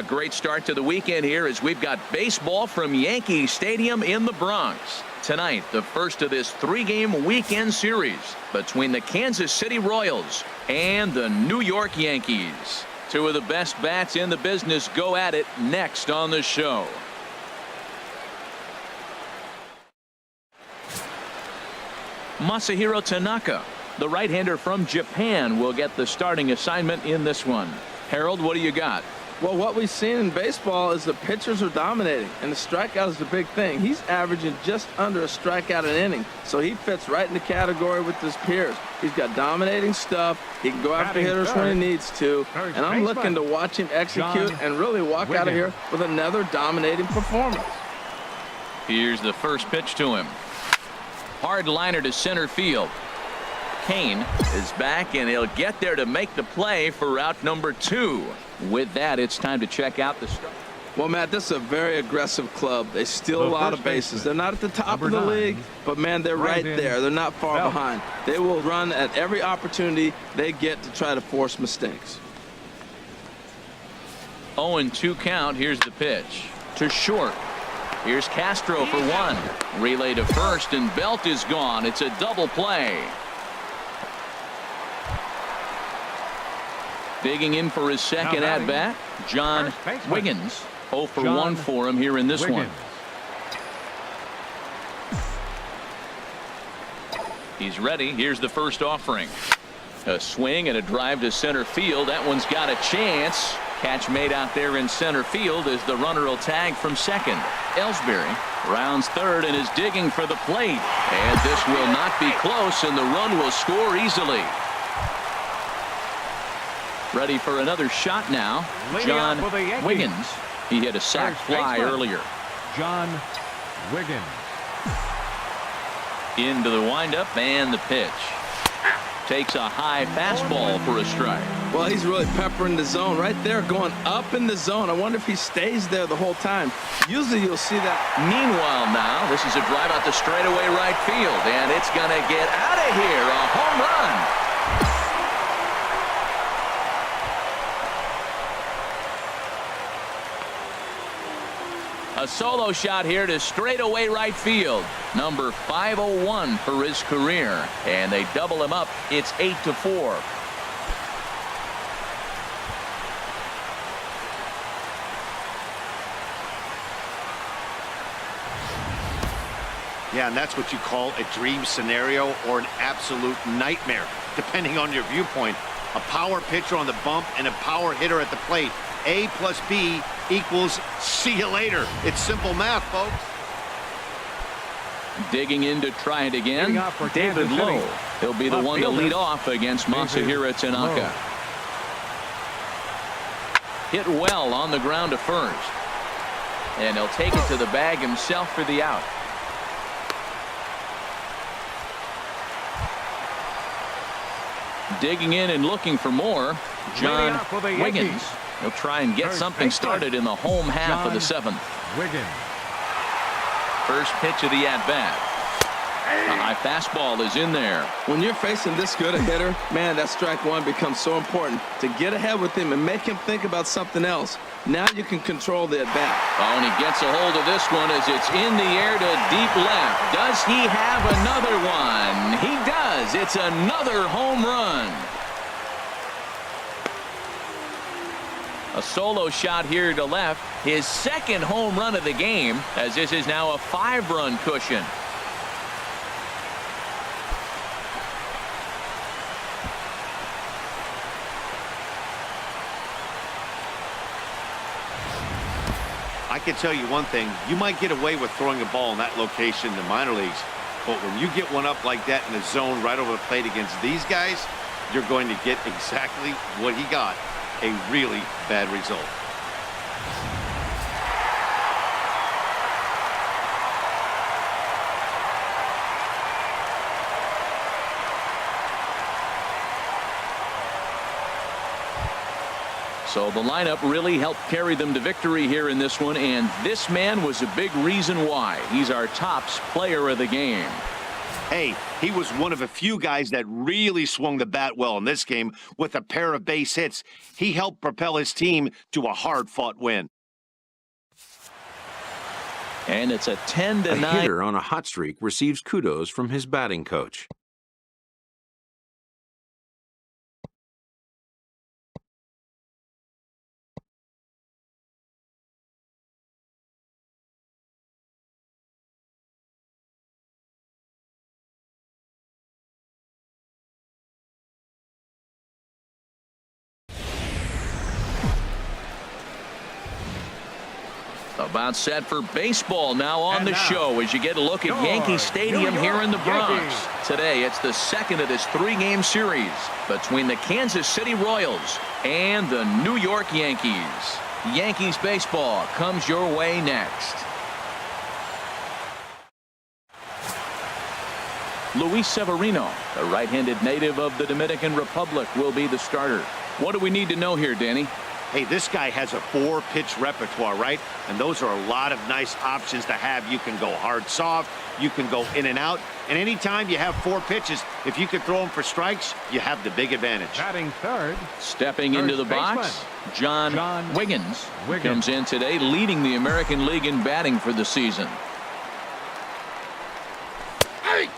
A great start to the weekend here as we've got baseball from Yankee Stadium in the Bronx. Tonight, the first of this 3-game weekend series between the Kansas City Royals and the New York Yankees. Two of the best bats in the business go at it next on the show. Masahiro Tanaka, the right-hander from Japan, will get the starting assignment in this one. Harold, what do you got? Well, what we've seen in baseball is the pitchers are dominating, and the strikeout is the big thing. He's averaging just under a strikeout an inning, so he fits right in the category with his peers. He's got dominating stuff. He can go after hitters when he needs to, and I'm looking to watch him execute and really walk out of here with another dominating performance. Here's the first pitch to him. Hard liner to center field. Kane is back, and he'll get there to make the play for route number 2. With that, it's time to check out the start. Well, Matt, this is a very aggressive club. They steal a lot of bases. They're not at the top of the league, but, man, they're right there. They're not far behind. They will run at every opportunity they get to try to force mistakes. 0-2 count. Here's the pitch. To short. Here's Castro for 1. Relay to first, and Belt is gone. It's a double play. Digging in for his second at-bat, John Wiggins. 0 for 1 for him here in this one. He's ready. Here's the first offering. A swing and a drive to center field. That one's got a chance. Catch made out there in center field as the runner will tag from second. Ellsbury rounds third and is digging for the plate. And this will not be close, and the run will score easily. Ready for another shot now. John Wiggins. He hit a sac fly earlier. John Wiggins. Into the windup and the pitch. Takes a high fastball for a strike. Well, he's really peppering the zone right there, going up in the zone. I wonder if he stays there the whole time. Usually you'll see that. Meanwhile now, this is a drive out to straightaway right field, and it's going to get out of here. A home run. A solo shot here to straightaway right field. Number 501 for his career. And they double him up. It's 8-4. Yeah, and that's what you call a dream scenario or an absolute nightmare, depending on your viewpoint. A power pitcher on the bump and a power hitter at the plate. A plus B equals see you later. It's simple math, folks. Digging in to try it again. David Lowe. He'll be the one to lead off against Masahiro Tanaka. Hit well on the ground to first. And he'll take it to the bag himself for the out. Digging in and looking for more. John Wiggins. He'll try and get something started in the home half of the 7th. Wiggins. First pitch of the at-bat. A high fastball is in there. When you're facing this good a hitter, man, that strike one becomes so important to get ahead with him and make him think about something else. Now you can control the at-bat. Oh, and he gets a hold of this one as it's in the air to deep left. Does he have another one? He does. It's another home run. A solo shot here to left. His second home run of the game, as this is now a 5-run cushion. I can tell you one thing. You might get away with throwing a ball in that location in the minor leagues, but when you get one up like that in the zone right over the plate against these guys, you're going to get exactly what he got. A really bad result. So the lineup really helped carry them to victory here in this one, and this man was a big reason why. He's our tops player of the game. Hey, he was one of a few guys that really swung the bat well in this game with a pair of base hits. He helped propel his team to a hard-fought win. And it's a 10-9. A hitter on a hot streak receives kudos from his batting coach. About set for baseball now on the show as you get a look at Yankee Stadium here in the Bronx. Today it's the second of this three-game series between the Kansas City Royals and the New York Yankees. Yankees baseball comes your way next. Luis Severino, the right-handed native of the Dominican Republic, will be the starter. What do we need to know here, Danny? Hey, this guy has a 4-pitch repertoire, right? And those are a lot of nice options to have. You can go hard, soft. You can go in and out. And anytime you have 4 pitches, if you can throw them for strikes, you have the big advantage. Batting third. Stepping into the box, John Wiggins comes in today, leading the American League in batting for the season.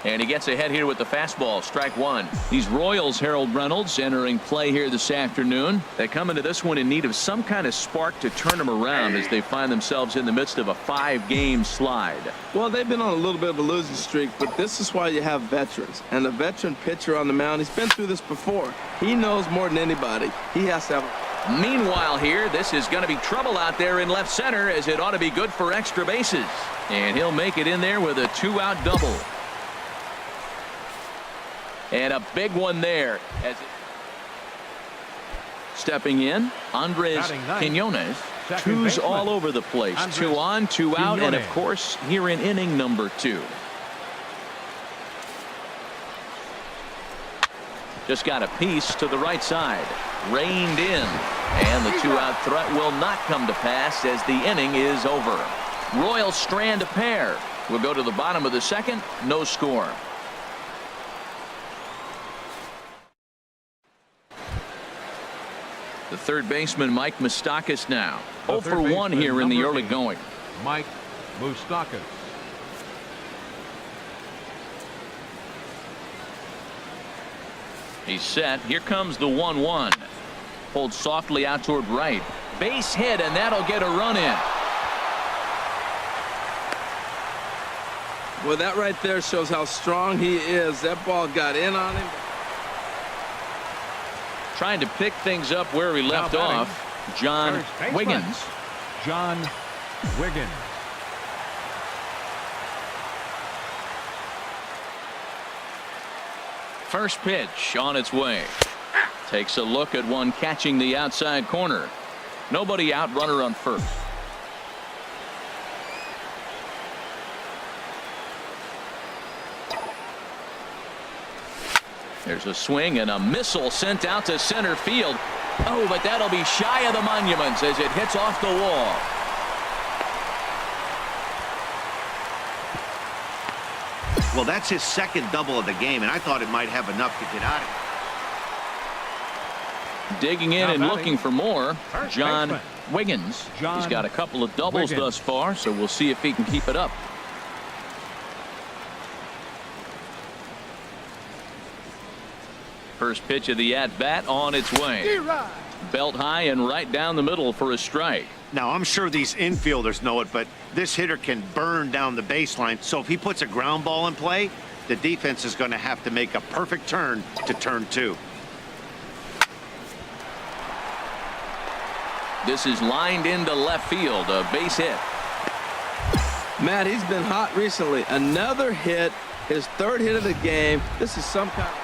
And he gets ahead here with the fastball. Strike one. These Royals, Harold Reynolds, entering play here this afternoon. They come into this one in need of some kind of spark to turn them around as they find themselves in the midst of a 5-game slide. Well, they've been on a little bit of a losing streak, but this is why you have veterans. And a veteran pitcher on the mound, he's been through this before. He knows more than anybody. He has to have. Meanwhile here, this is going to be trouble out there in left center, as it ought to be good for extra bases. And he'll make it in there with a 2-out double. And a big one there. Stepping in, Andres Quinones. Twos all over the place. 2 on, 2 out, and of course, here in inning number 2. Just got a piece to the right side. Reined in. And the 2-out threat will not come to pass as the inning is over. Royals strand a pair. We'll go to the bottom of the second. No score. The third baseman, Mike Moustakas, now 0 for 1 here in the early going. Mike Moustakas. He's set. Here comes the 1-1. Pulled softly out toward right. Base hit, and that'll get a run in. Well, that right there shows how strong he is. That ball got in on him. Trying to pick things up where he left off. John Wiggins. John Wiggins. First pitch on its way. Takes a look at one catching the outside corner. Nobody out, runner on first. There's a swing and a missile sent out to center field. Oh, but that'll be shy of the monuments as it hits off the wall. Well, that's his second double of the game, and I thought it might have enough to get out of it. Digging in and looking for more, John Wiggins. He's got a couple of doubles thus far, so we'll see if he can keep it up. First pitch of the at-bat on its way. Belt high and right down the middle for a strike. Now, I'm sure these infielders know it, but this hitter can burn down the baseline. So if he puts a ground ball in play, the defense is going to have to make a perfect turn to turn 2. This is lined into left field, a base hit. Matt, he's been hot recently. Another hit, his third hit of the game. This is some kind of...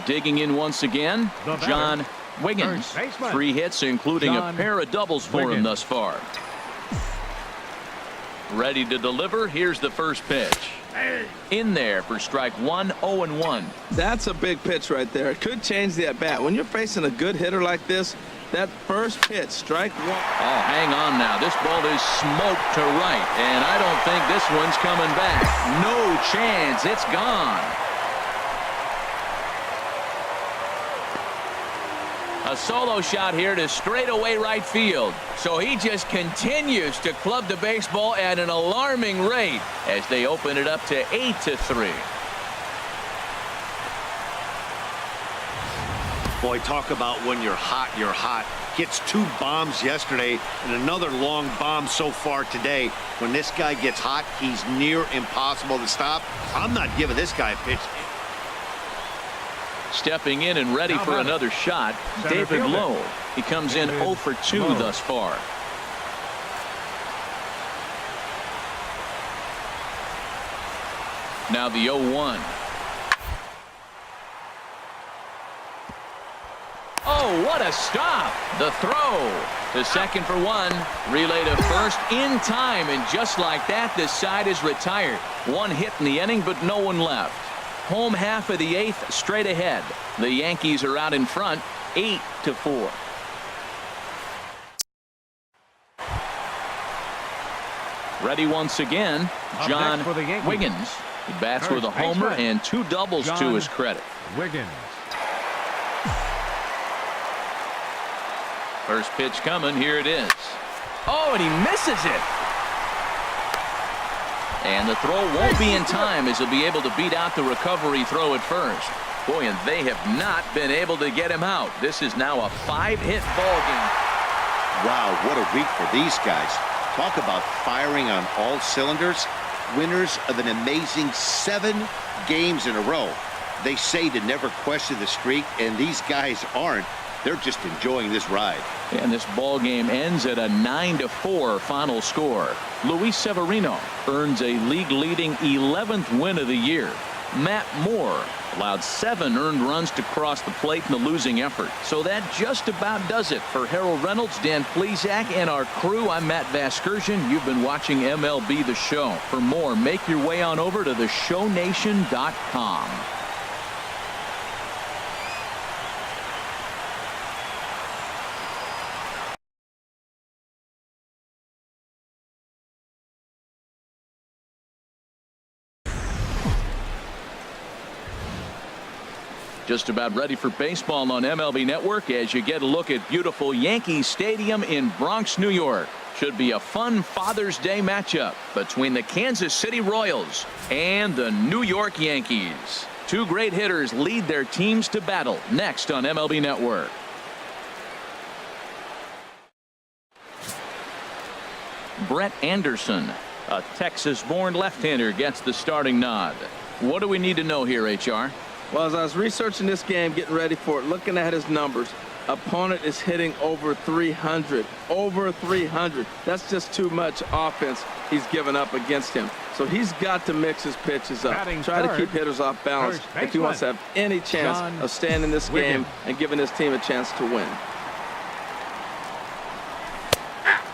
Digging in once again, John Wiggins. 3 hits, including a pair of doubles for him thus far. Ready to deliver. Here's the first pitch. In there for strike 1, 0-1. That's a big pitch right there. It could change the at-bat. When you're facing a good hitter like this, That first pitch, strike one. Oh, hang on now. This ball is smoked to right, and I don't think this one's coming back. No chance. It's gone. A solo shot here to straightaway right field. So he just continues to club the baseball at an alarming rate as they open it up to 8-3. Boy, talk about when you're hot, you're hot. Gets 2 bombs yesterday and another long bomb so far today. When this guy gets hot, he's near impossible to stop. I'm not giving this guy a pitch. Stepping in and ready for another shot, David Lowe. He comes in 0 for 2 thus far. Now the 0-1. Oh, what a stop. The throw to second for 1. Relay to first in time, and just like that, this side is retired. 1 hit in the inning, but no one left. Home half of the 8th straight ahead. The Yankees are out in front 8-4. Ready once again, John Wiggins. He bats with a homer and 2 doubles to his credit. Wiggins. First pitch coming. Here it is. Oh, and he misses it. And the throw won't be in time as he'll be able to beat out the recovery throw at first. Boy, and they have not been able to get him out. This is now a 5-hit ball game. Wow, what a week for these guys. Talk about firing on all cylinders. Winners of an amazing 7 games in a row. They say to never question the streak, and these guys aren't. They're just enjoying this ride. And this ball game ends at a 9-4 final score. Luis Severino earns a league-leading 11th win of the year. Matt Moore allowed 7 earned runs to cross the plate in the losing effort. So that just about does it for Harold Reynolds, Dan Plesac, and our crew. I'm Matt Vasgersian. You've been watching MLB The Show. For more, make your way on over to theshownation.com. Just about ready for baseball on MLB Network as you get a look at beautiful Yankee Stadium in Bronx, New York. Should be a fun Father's Day matchup between the Kansas City Royals and the New York Yankees. 2 great hitters lead their teams to battle next on MLB Network. Brett Anderson, a Texas-born left-hander, gets the starting nod. What do we need to know here, HR? Well, as I was researching this game, getting ready for it, looking at his numbers, opponent is hitting over 300. Over 300. That's just too much offense he's given up against him. So he's got to mix his pitches up. Try to keep hitters off balance if he wants to have any chance of staying in this game and giving his team a chance to win.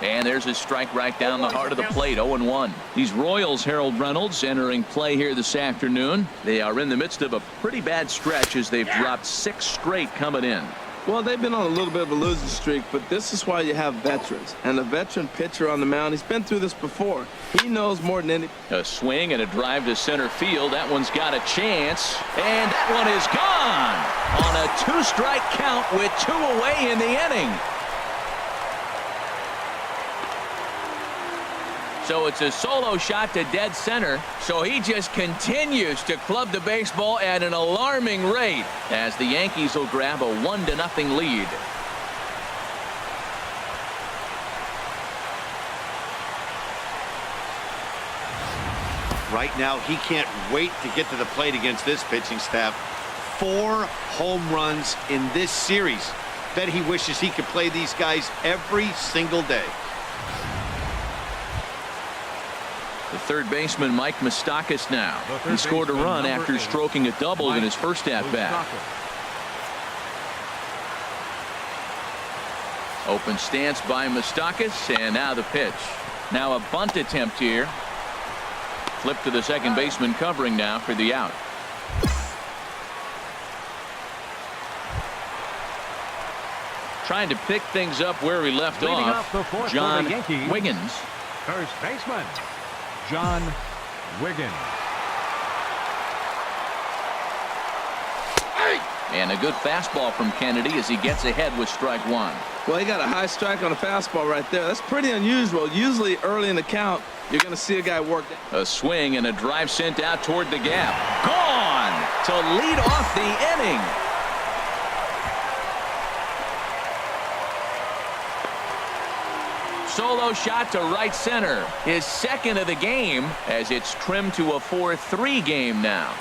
And there's a strike right down the heart of the plate. 0-1. These Royals, Harold Reynolds, entering play here this afternoon. They are in the midst of a pretty bad stretch as they've dropped 6 straight coming in. Well, they've been on a little bit of a losing streak, but this is why you have veterans. And a veteran pitcher on the mound, he's been through this before. He knows more than any. A swing and a drive to center field. That one's got a chance. And that one is gone on a 2-strike count with 2 away in the inning. So it's a solo shot to dead center. So he just continues to club the baseball at an alarming rate as the Yankees will grab a 1-0 lead. Right now, he can't wait to get to the plate against this pitching staff. 4 home runs in this series. Bet he wishes he could play these guys every single day. The third baseman, Mike Moustakas, now. He scored a run after stroking a double in his first at-bat. Open stance by Moustakas, and now the pitch. Now a bunt attempt here. Flip to the second baseman covering now for the out. trying to pick things up where he left Leading off. off the fourth for John the Yankees. Wiggins. First baseman, John Wiggins. And a good fastball from Kennedy as he gets ahead with strike one. Well, he got a high strike on a fastball right there. That's pretty unusual. Usually early in the count, you're going to see a guy work. A swing and a drive sent out toward the gap. Gone to lead off the inning. Solo shot to right center. His second of the game as it's trimmed to a 4-3 game now.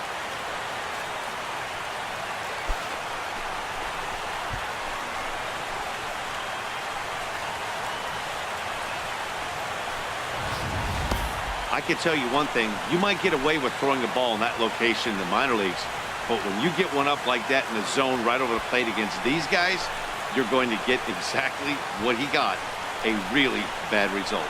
I can tell you one thing, you might get away with throwing a ball in that location in the minor leagues, but when you get one up like that in the zone right over the plate against these guys, you're going to get exactly what he got, a really bad result.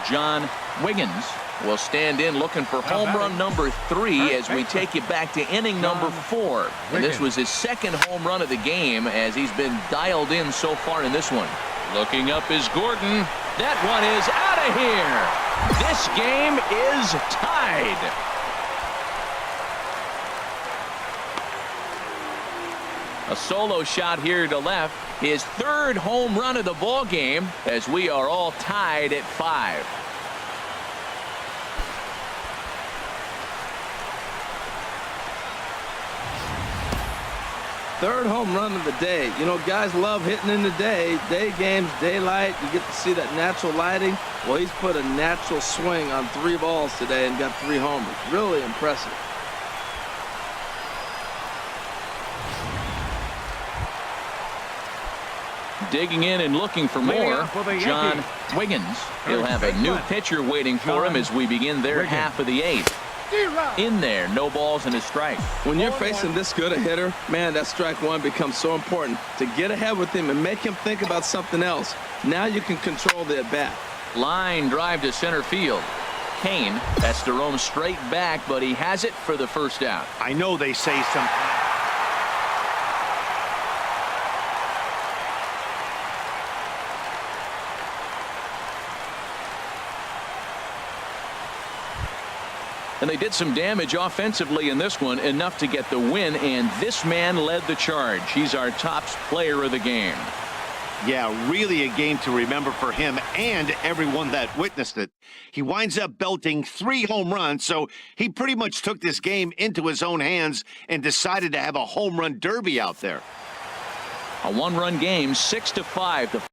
John Wiggins will stand in looking for home run number 3 as we take you back to inning number 4. And this was his second home run of the game as he's been dialed in so far in this one. Looking up is Gordon. That one is out of here. This game is tied. A solo shot here to left. His third home run of the ball game as we are all tied at 5. Third home run of the day. You know, guys love hitting in the day. Day games, daylight. You get to see that natural lighting. Well, he's put a natural swing on 3 balls today and got 3 homers. Really impressive. Digging in and looking for more, John Wiggins. He'll have a new pitcher waiting for him as we begin their half of the 8th. In there, no balls and a strike. When you're facing this good a hitter, man, that strike one becomes so important. To get ahead with him and make him think about something else. Now you can control the at-bat. Line drive to center field. Kane has to roam straight back, but he has it for the first out. I know they say some. And they did some damage offensively in this one, enough to get the win, and this man led the charge. He's our top player of the game. Yeah, really a game to remember for him and everyone that witnessed it. He winds up belting 3 home runs, so he pretty much took this game into his own hands and decided to have a home run derby out there. A 1-run game, 6-5.